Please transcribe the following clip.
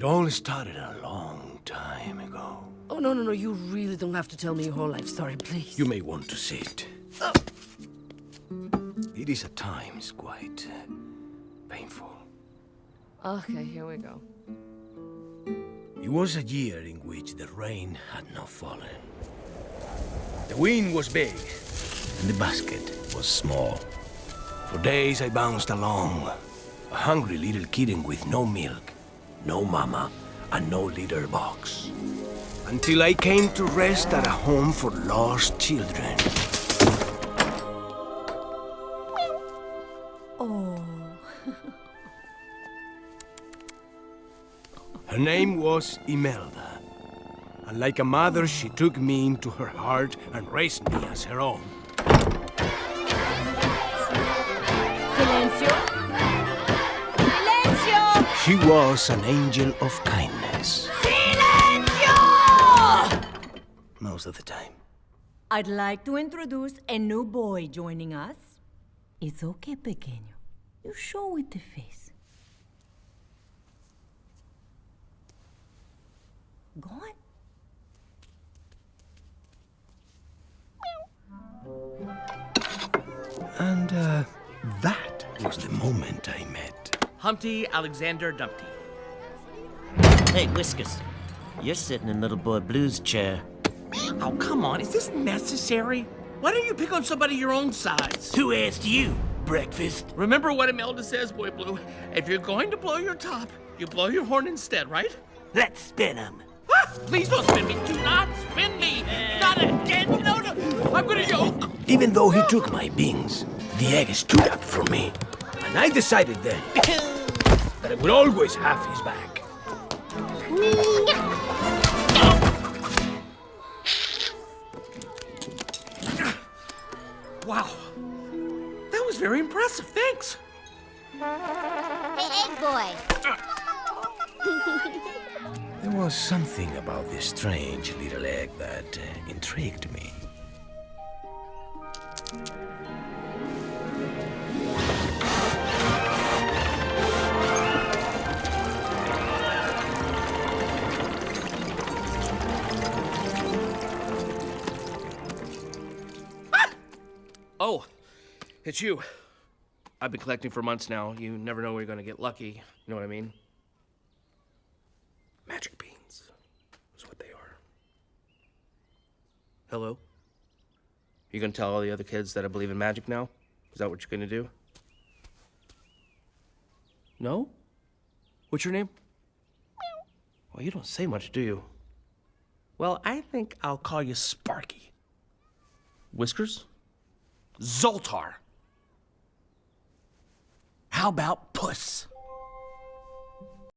It all started a long time ago. Oh, no, you really don't have to tell me your whole life story, please. You may want to sit. It is at times quite painful. Okay, here we go. It was a year in which the rain had not fallen. The wind was big, and the basket was small. For days I bounced along, a hungry little kitten with no milk, no mama, and no litter box. Until I came to rest at a home for lost children. Oh. Her name was Imelda. And like a mother, she took me into her heart and raised me as her own. Silencio. Silencio! She was an angel of kindness. Silencio! Most of the time. I'd like to introduce a new boy joining us. It's okay, pequeño. You show with the face. Go on. And, that was the moment I met. Humpty Alexander Dumpty. Hey, Whiskers. You're sitting in Little Boy Blue's chair. Oh, come on. Is this necessary? Why don't you pick on somebody your own size? Who asked you, breakfast? Remember what Imelda says, Boy Blue. If you're going to blow your top, you blow your horn instead, right? Let's spin him. Ah, please don't spin me. Do not spin me. Not again. No. I'm gonna yoke. Even though he took my beans, the egg stood up for me. And I decided then that I would always have his back. Wow. That was very impressive. Thanks. Hey, egg boy. There was something about this strange little egg that intrigued me. Oh, it's you. I've been collecting for months now. You never know where you're gonna get lucky. You know what I mean? Magic beans is what they are. Hello? You gonna tell all the other kids that I believe in magic now? Is that what you're gonna do? No? What's your name? Well, you don't say much, do you? Well, I think I'll call you Sparky. Whiskers? Zoltar. How about Puss?